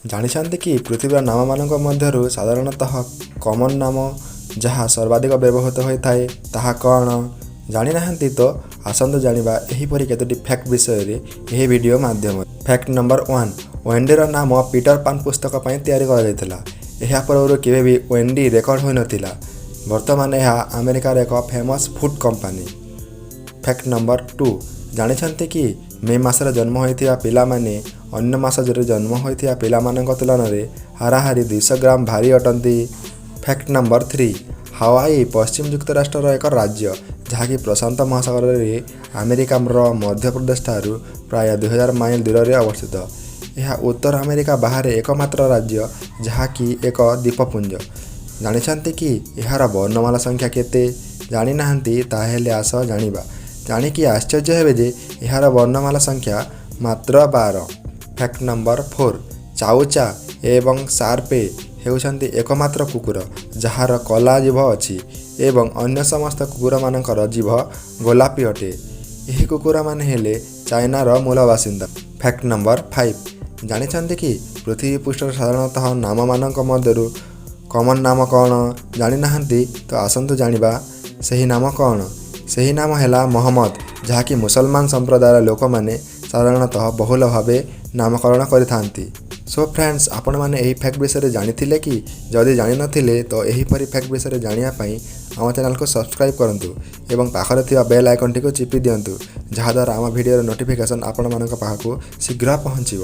ଜାଣିଛନ୍ତି କି ପୃଥିବୀର ନାମମାନଙ୍କ ମଧ୍ୟରୁ ସାଧାରଣତଃ କମନ୍ ନାମ ଯାହା ସର୍ବାଧିକ ବ୍ୟବହୃତ ହୋଇଥାଏ ତାହା କ'ଣ? ଜାଣିନାହାନ୍ତି ତ ଆସନ୍ତୁ ଜାଣିବା ଏହିପରି କେତୋଟି ଫ୍ୟାକ୍ଟ ବିଷୟରେ ଏହି ଭିଡ଼ିଓ ମାଧ୍ୟମରେ। ଫ୍ୟାକ୍ଟ ନମ୍ବର 1, ୱେଣ୍ଡିର ନାମ ପିଟର ପାନ୍ ପୁସ୍ତକ ପାଇଁ ତିଆରି କରାଯାଇଥିଲା। ଏହା ପୂର୍ବରୁ କେବେ ବି ୱେଣ୍ଡି ରେକର୍ଡ ହୋଇନଥିଲା। ବର୍ତ୍ତମାନ ଏହା ଆମେରିକାର ଏକ famous food company. Fact number 2, ଜାଣିଛନ୍ତି କି ମେ ମାସରେ ଜନ୍ମ ହୋଇଥିବା ପିଲାମାନେ ଅନ୍ୟ ମାସରେ ଜନ୍ମ ହୋଇଥିବା ପିଲାମାନଙ୍କ ତୁଳନାରେ ହାରାହାରି 200 ଗ୍ରାମ ଭାରୀ ଅଟନ୍ତି। ଫ୍ୟାକ୍ଟ ନମ୍ବର 3, ହାୱାଇ ପଶ୍ଚିମ ଯୁକ୍ତରାଷ୍ଟ୍ରର ଏକ ରାଜ୍ୟ ଯାହାକି ପ୍ରଶାନ୍ତ ମହାସାଗରରେ ଆମେରିକାର ମଧ୍ୟପ୍ରଦେଶଠାରୁ ପ୍ରାୟ 2000 ମାଇଲ ଦୂରରେ ଅବସ୍ଥିତ। ଏହା ଉତ୍ତର ଆମେରିକା ବାହାରେ ଏକମାତ୍ର ରାଜ୍ୟ ଯାହାକି ଏକ ଦ୍ୱୀପପୁଞ୍ଜ। ଜାଣିଛନ୍ତି କି ଏହାର ବର୍ଣ୍ଣମାଲା ସଂଖ୍ୟା କେତେ? ଜାଣିନାହାନ୍ତି ତାହେଲେ ଆସ ଜାଣିବା। ଜାଣିକି ଆଶ୍ଚର୍ଯ୍ୟ ହେବେ ଯେ ଏହାର ବର୍ଣ୍ଣମାଲା ସଂଖ୍ୟା ମାତ୍ର 12। ଫ୍ୟାକ୍ଟ ନମ୍ବର 4, ଚାଉଚା ଏବଂ ସାର୍ପେ ହେଉଛନ୍ତି ଏକମାତ୍ର କୁକୁର ଯାହାର କଳା ଜିଭ ଅଛି ଏବଂ ଅନ୍ୟ ସମସ୍ତ କୁକୁରମାନଙ୍କର ଜିଭ ଗୋଲାପୀ ଅଟେ। ଏହି କୁକୁରମାନେ ହେଲେ ଚାଇନାର ମୂଳ ବାସିନ୍ଦା। ଫ୍ୟାକ୍ଟ ନମ୍ବର 5, ଜାଣିଛନ୍ତି କି ପୃଥିବୀ ପୃଷ୍ଠର ସାଧାରଣତଃ ନାମମାନଙ୍କ ମଧ୍ୟରୁ କମନ୍ ନାମ କ'ଣ? ଜାଣିନାହାନ୍ତି ତ ଆସନ୍ତୁ ଜାଣିବା ସେହି ନାମ କ'ଣ? ସେହି ନାମ ହେଲା ମହମ୍ମଦ, ଯାହାକି ମୁସଲମାନ ସମ୍ପ୍ରଦାୟର ଲୋକମାନେ ସାଧାରଣତଃ ବହୁଳ ଭାବେ ନାମକରଣ କରିଥାନ୍ତି। ସୋ ଫ୍ରେଣ୍ଡସ୍, ଆପଣମାନେ ଏହି ଫ୍ୟାକ୍ଟ ବିଷୟରେ ଜାଣିଥିଲେ କି? ଯଦି ଜାଣିନଥିଲେ ତ ଏହିପରି ଫ୍ୟାକ୍ଟ ବିଷୟରେ ଜାଣିବା ପାଇଁ ଆମ ଚ୍ୟାନେଲକୁ ସବସ୍କ୍ରାଇବ୍ କରନ୍ତୁ ଏବଂ ପାଖରେ ଥିବା ବେଲ୍ ଆଇକନ୍ଟିକୁ ଚିପି ଦିଅନ୍ତୁ, ଯାହାଦ୍ୱାରା ଆମ ଭିଡ଼ିଓର ନୋଟିଫିକେସନ୍ ଆପଣମାନଙ୍କ ପାଖକୁ ଶୀଘ୍ର ପହଞ୍ଚିବ।